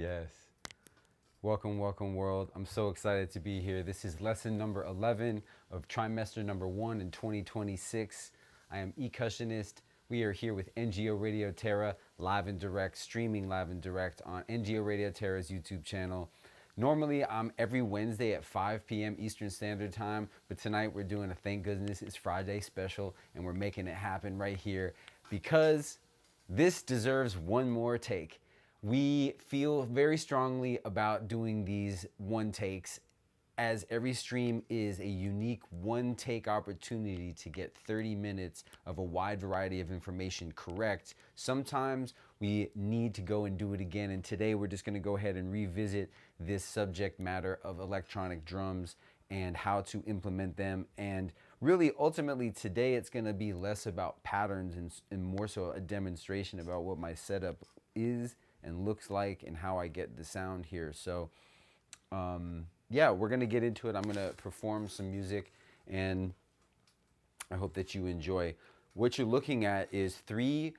Yes. Welcome, welcome, world. I'm so excited to be here. This is lesson number 11 of trimester number 1 in 2026. I am eCussionist. We are here with NGO Radio Terra, live and direct, streaming live and direct on NGO Radio Terra's YouTube channel. Normally, I'm every Wednesday at 5 p.m. Eastern Standard Time, but tonight we're doing a thank goodness it's Friday special, and we're making it happen right here because this deserves one more take. We feel very strongly about doing these one takes, as every stream is a unique one take opportunity to get 30 minutes of a wide variety of information correct. Sometimes we need to go and do it again, and today we're just going to go ahead and revisit this subject matter of electronic drums and how to implement them. And really, ultimately, today it's going to be less about patterns and more so a demonstration about what my setup is and looks like and how I get the sound here. So yeah, we're gonna get into it. I'm gonna perform some music and I hope that you enjoy. What you're looking at is 3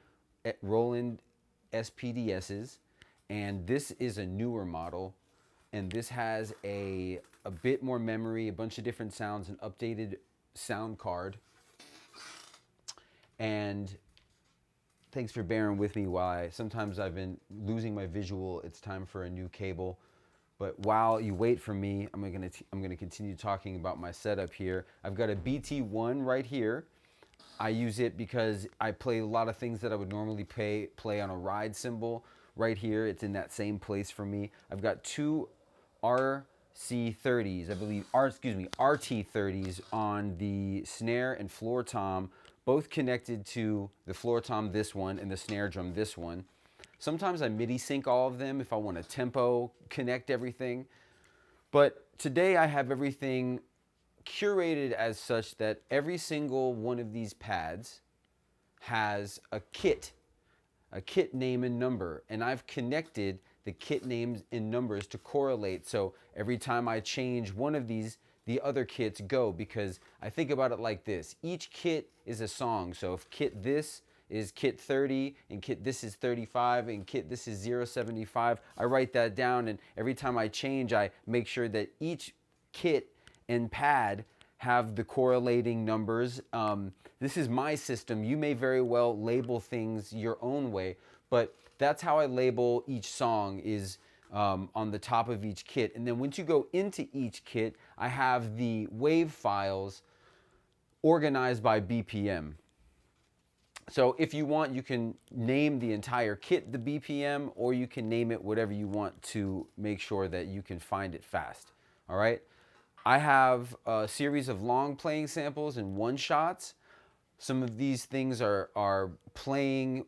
Roland SPDSs, and this is a newer model, and this has a bit more memory, a bunch of different sounds, an updated sound card. And thanks for bearing with me while sometimes I've been losing my visual. It's time for a new cable. But while you wait for me, I'm gonna continue talking about my setup here. I've got a BT1 right here. I use it because I play a lot of things that I would normally play on a ride cymbal. Right here, it's in that same place for me. I've got 2 RC30s, I believe, RT30s on the snare and floor tom, both connected to the floor tom, this one, and the snare drum, this one. Sometimes I MIDI sync all of them if I want to tempo connect everything. But today I have everything curated as such that every single one of these pads has a kit name and number. And I've connected the kit names and numbers to correlate. So every time I change one of these, the other kits go, because I think about it like this. Each kit is a song. So if kit this is kit 30 and kit this is 35 and kit this is 075, I write that down, and every time I change, I make sure that each kit and pad have the correlating numbers. This is my system. You may very well label things your own way, but that's how I label each song, is on the top of each kit. And then once you go into each kit, I have the wave files organized by BPM. So if you want, you can name the entire kit the BPM, or you can name it whatever you want to make sure that you can find it fast. All right. I have a series of long playing samples and one shots. Some of these things are playing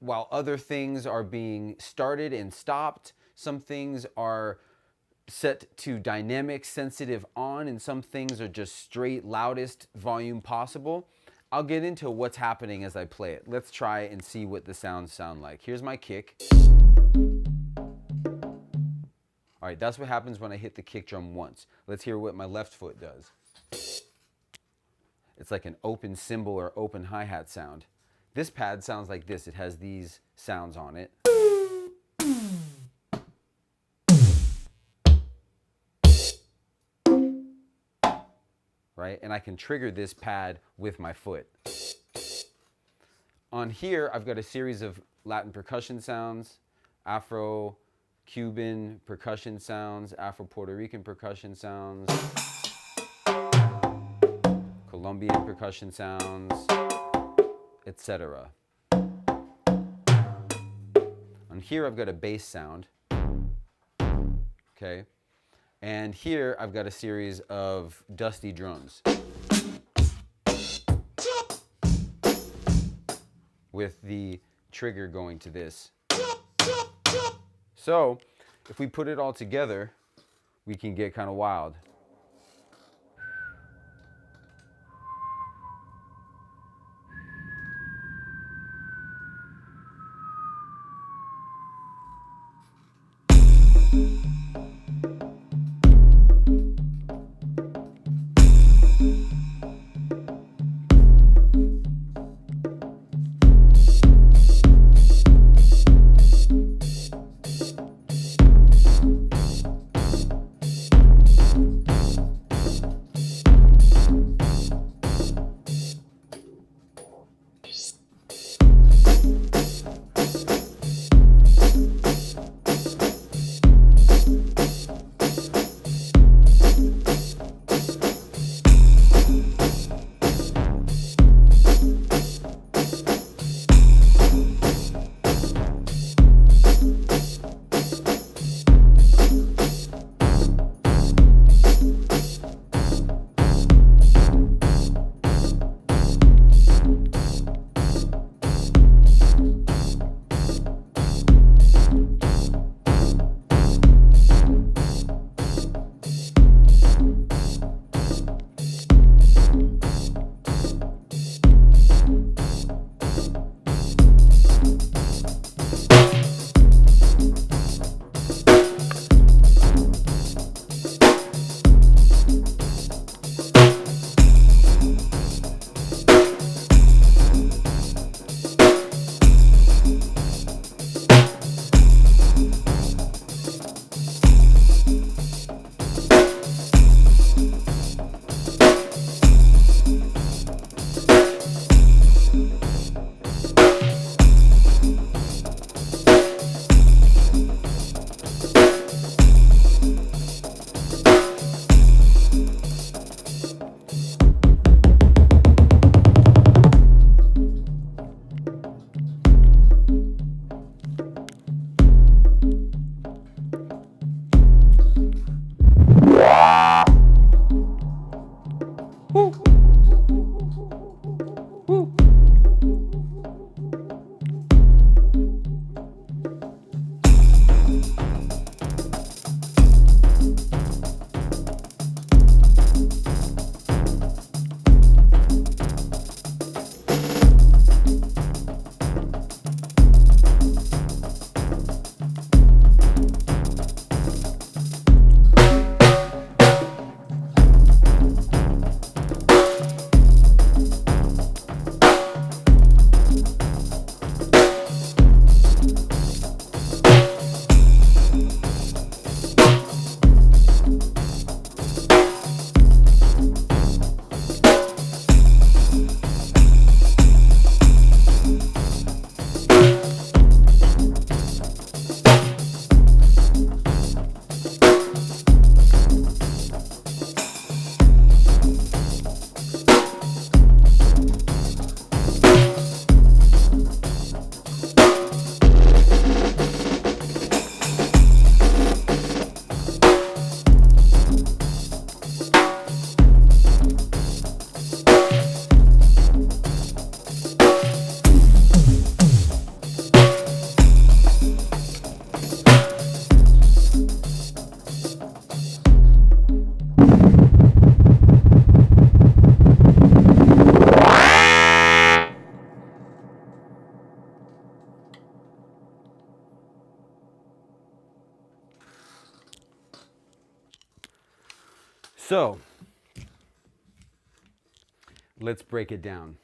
while other things are being started and stopped. Some things are set to dynamic sensitive on, and some things are just straight loudest volume possible. I'll get into what's happening as I play it. Let's try and see what the sounds sound like. Here's my kick. All right, that's what happens when I hit the kick drum once. Let's hear what my left foot does. It's like an open cymbal or open hi-hat sound. This pad sounds like this. It has these sounds on it. Right? And I can trigger this pad with my foot. On here, I've got a series of Latin percussion sounds, Afro-Cuban percussion sounds, Afro-Puerto Rican percussion sounds, Colombian percussion sounds, etc. On here, I've got a bass sound. Okay. And here I've got a series of dusty drums with the trigger going to this. So if we put it all together, we can get kind of wild. So let's break it down,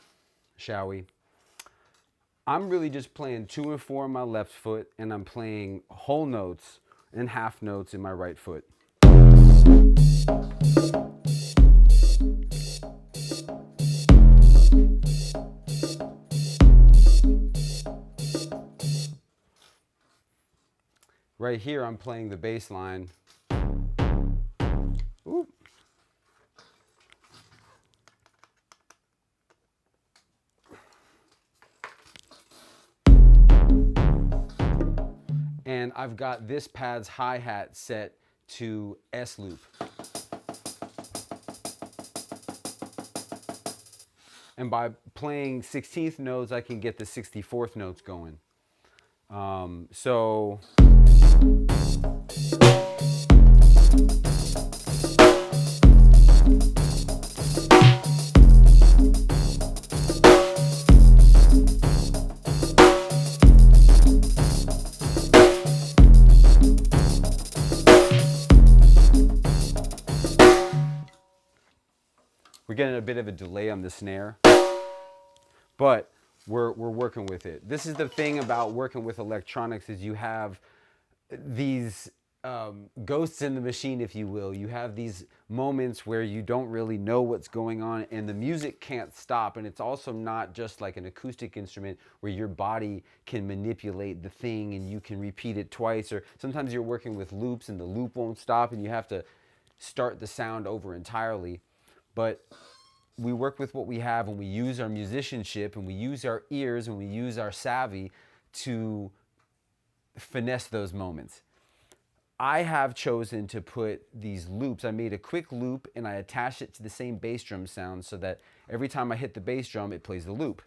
shall we? I'm really just playing 2 and 4 on my left foot, and I'm playing whole notes and half notes in my right foot. Right here, I'm playing the bass line. Ooh. And I've got this pad's hi-hat set to S loop. And by playing 16th notes, I can get the 64th notes going. So we're getting a bit of a delay on the snare, but we're working with it. This is the thing about working with electronics, is you have these ghosts in the machine, if you will. You have these moments where you don't really know what's going on, and the music can't stop. And it's also not just like an acoustic instrument where your body can manipulate the thing and you can repeat it twice, or sometimes you're working with loops and the loop won't stop and you have to start the sound over entirely. But we work with what we have, and we use our musicianship, and we use our ears, and we use our savvy to finesse those moments. I have chosen to put these loops. I made a quick loop and I attached it to the same bass drum sound so that every time I hit the bass drum, it plays the loop.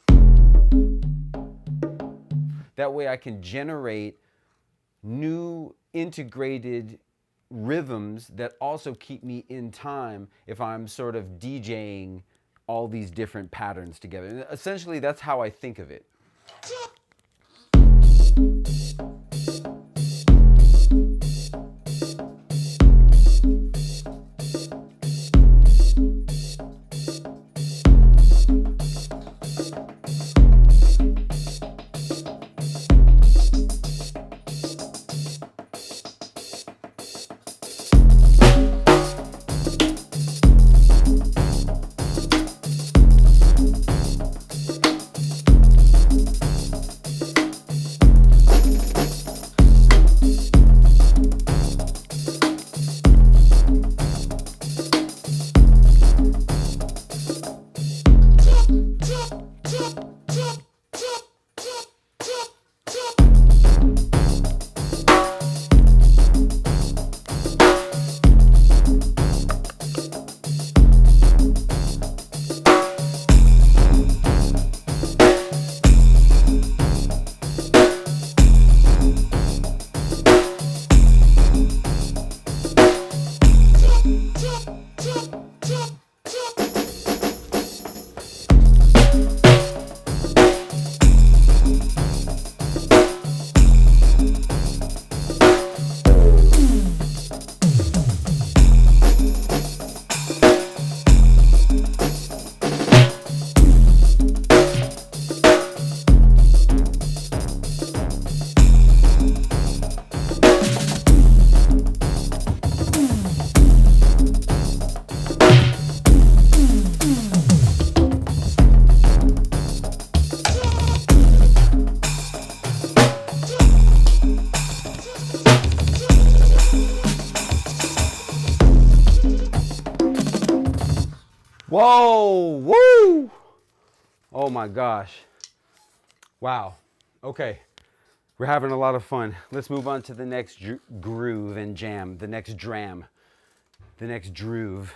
That way I can generate new integrated rhythms that also keep me in time if I'm sort of DJing all these different patterns together. And essentially, that's how I think of it. Whoa, woo! Oh my gosh. Wow. Okay. We're having a lot of fun. Let's move on to the next groove and jam, the next dram, the next droove.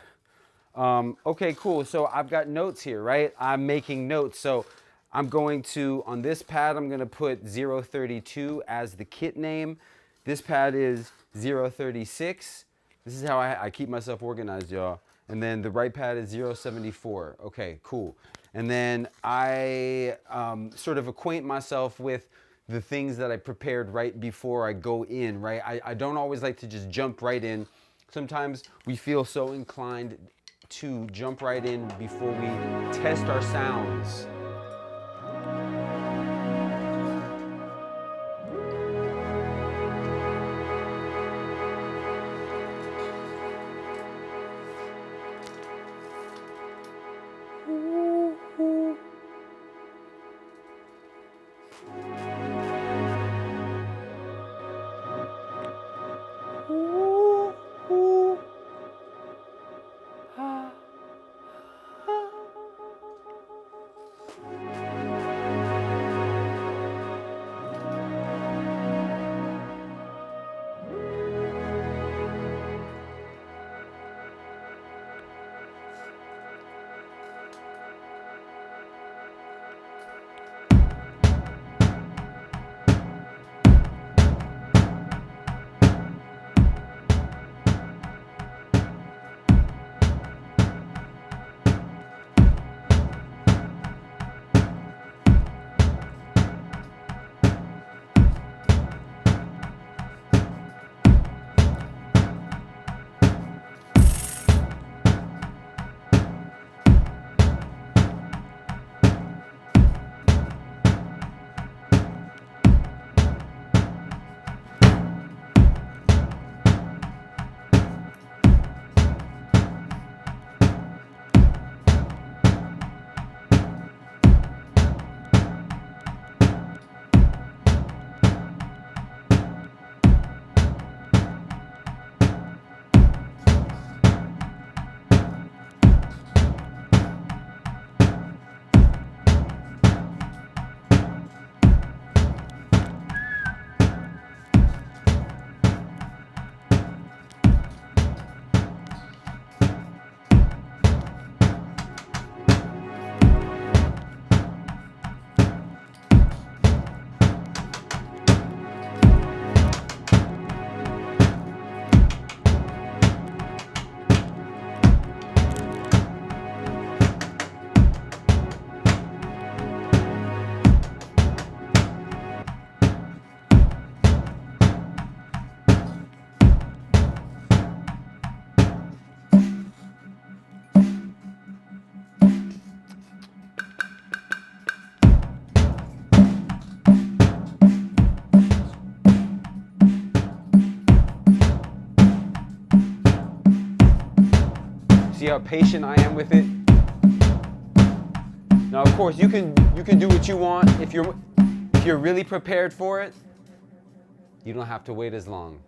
Okay, cool. So I've got notes here, right? I'm making notes. So I'm going to, on this pad, I'm going to put 032 as the kit name. This pad is 036. This is how I keep myself organized, y'all. And then the right pad is 074. Okay, cool. And then I sort of acquaint myself with the things that I prepared right before I go in, right? I don't always like to just jump right in. Sometimes we feel so inclined to jump right in before we test our sounds. See how patient I am with it? Now, of course, you can do what you want. If you're really prepared for it, you don't have to wait as long.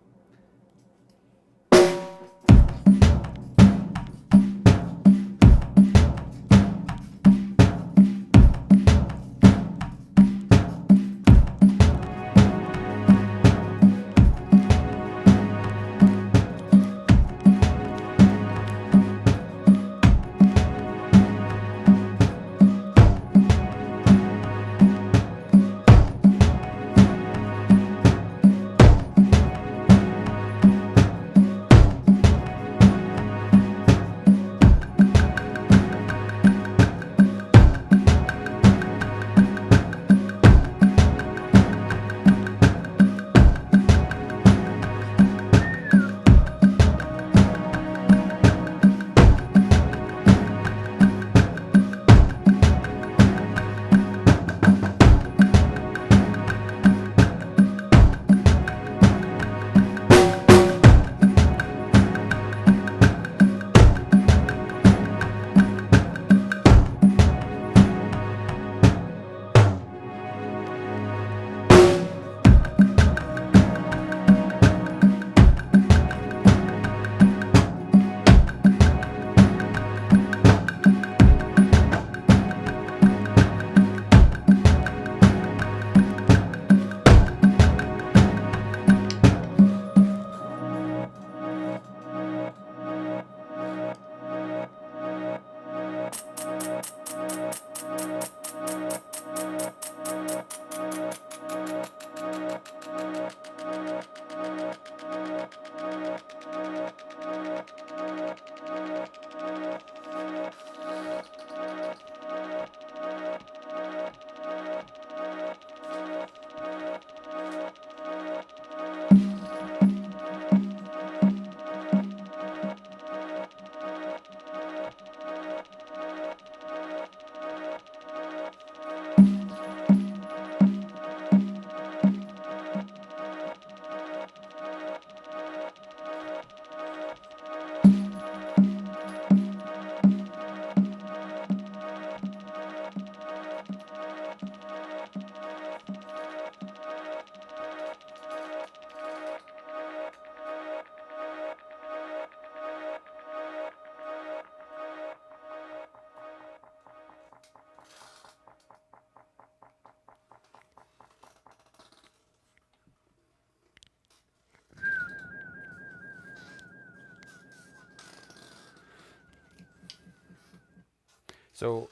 So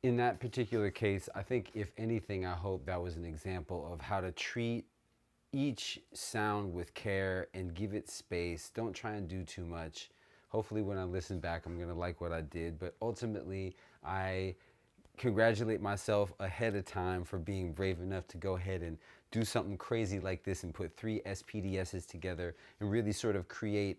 in that particular case, I think if anything, I hope that was an example of how to treat each sound with care and give it space. Don't try and do too much. Hopefully when I listen back, I'm gonna like what I did, but ultimately I congratulate myself ahead of time for being brave enough to go ahead and do something crazy like this and put 3 SPDSs together and really sort of create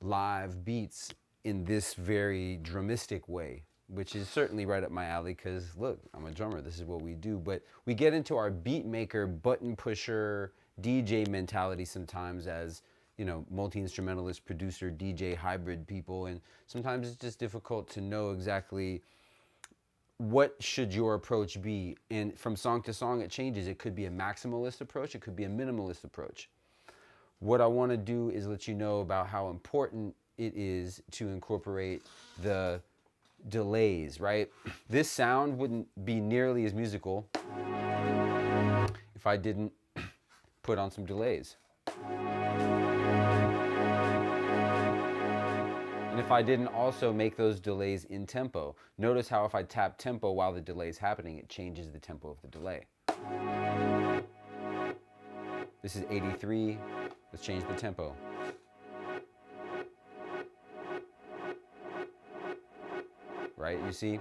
live beats in this very drumistic way, which is certainly right up my alley because look, I'm a drummer, this is what we do. But we get into our beat maker, button pusher, DJ mentality sometimes as, you know, multi-instrumentalist, producer, DJ hybrid people, and sometimes it's just difficult to know exactly what should your approach be. And from song to song it changes. It could be a maximalist approach, it could be a minimalist approach. What I want to do is let you know about how important it is to incorporate the delays, right? This sound wouldn't be nearly as musical if I didn't put on some delays. And if I didn't also make those delays in tempo. Notice how if I tap tempo while the delay is happening, it changes the tempo of the delay. This is 83. Let's change the tempo. Right, you see?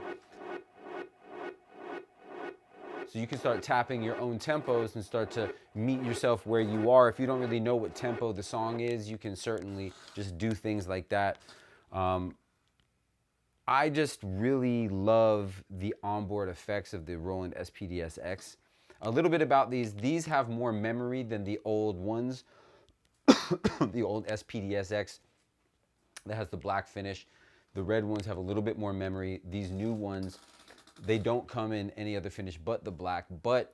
So you can start tapping your own tempos and start to meet yourself where you are. If you don't really know what tempo the song is, you can certainly just do things like that. I just really love the onboard effects of the Roland SPDS-X. A little bit about these have more memory than the old ones. The old SPDS-X that has the black finish. The red ones have a little bit more memory. These new ones, they don't come in any other finish but the black, but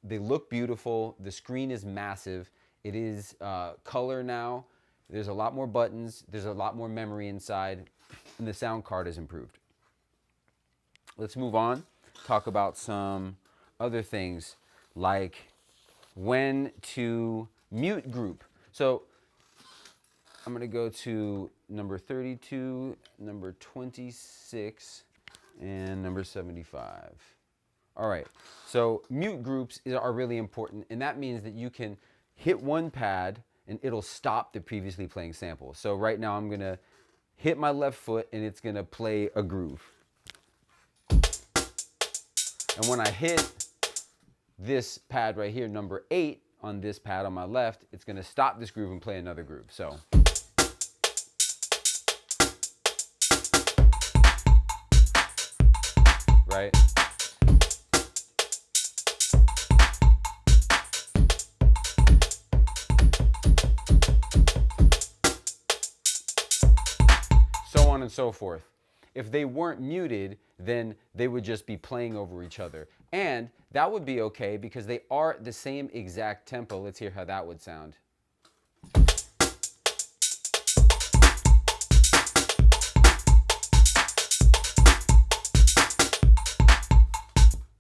they look beautiful. The screen is massive. It is color now. There's a lot more buttons. There's a lot more memory inside, and the sound card is improved. Let's move on. Talk about some other things like when to mute group. So I'm going to go to number 32, number 26, and number 75. All right, so mute groups are really important, and that means that you can hit one pad and it'll stop the previously playing sample. So right now I'm going to hit my left foot and it's going to play a groove. And when I hit this pad right here, number 8, on this pad on my left, it's going to stop this groove and play another groove. So right? So on and so forth. If they weren't muted, then they would just be playing over each other. And that would be okay because they are the same exact tempo. Let's hear how that would sound.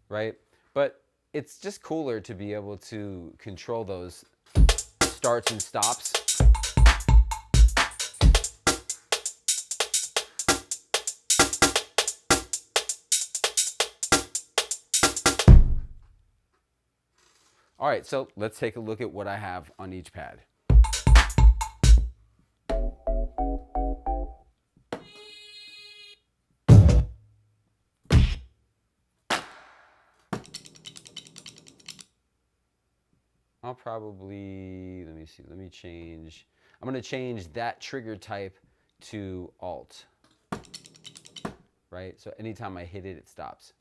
Right? But it's just cooler to be able to control those starts and stops. All right, so let's take a look at what I have on each pad. I'll probably, let me see, let me change. I'm gonna change that trigger type to Alt, right? So anytime I hit it, it stops.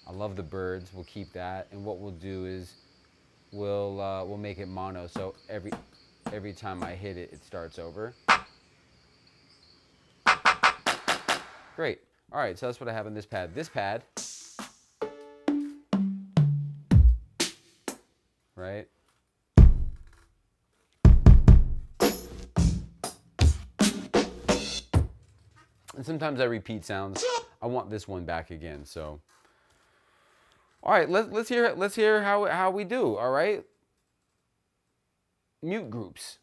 I love the birds, we'll keep that. And what we'll do is we'll make it mono. So every time I hit it, it starts over. Great. All right, so that's what I have on this pad. This pad, right? And sometimes I repeat sounds. I want this one back again, so. All right, let's hear how we do, all right? Mute groups.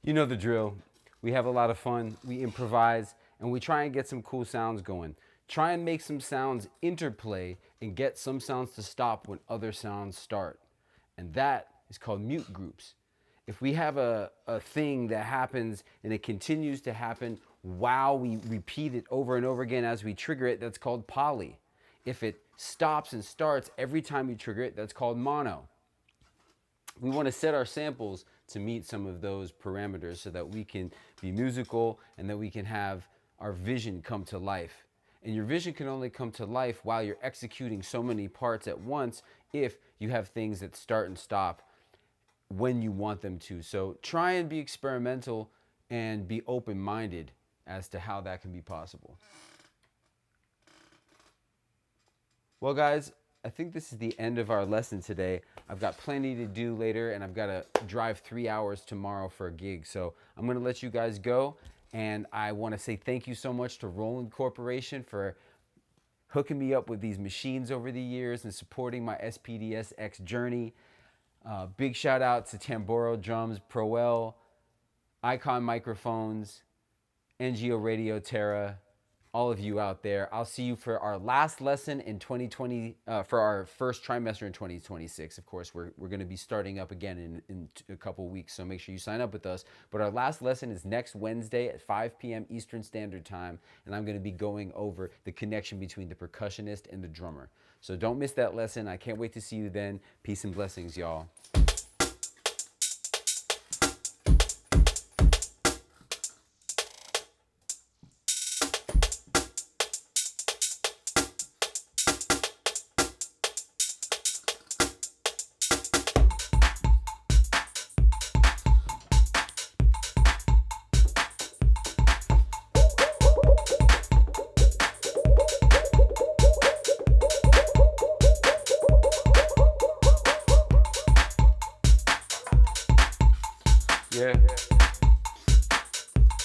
You know the drill. We have a lot of fun, we improvise, and we try and get some cool sounds going. Try and make some sounds interplay and get some sounds to stop when other sounds start. And that is called mute groups. If we have a thing that happens and it continues to happen while we repeat it over and over again as we trigger it, that's called poly. If it stops and starts every time you trigger it, that's called mono. We want to set our samples to meet some of those parameters so that we can be musical and that we can have our vision come to life. And your vision can only come to life while you're executing so many parts at once if you have things that start and stop when you want them to. So try and be experimental and be open-minded as to how that can be possible. Well, guys, I think this is the end of our lesson today. I've got plenty to do later, and I've got to drive 3 hours tomorrow for a gig. So I'm going to let you guys go, and I want to say thank you so much to Roland Corporation for hooking me up with these machines over the years and supporting my SPDS-X journey. Big shout out to Tamboro Drums, Proel, Icon Microphones, NGO Radio Terra, all of you out there. I'll see you for our last lesson in 2020, for our first trimester in 2026. Of course, we're going to be starting up again in a couple weeks, so make sure you sign up with us. But our last lesson is next Wednesday at 5 p.m. Eastern Standard Time, and I'm going to be going over the connection between the percussionist and the drummer. So don't miss that lesson. I can't wait to see you then. Peace and blessings, y'all.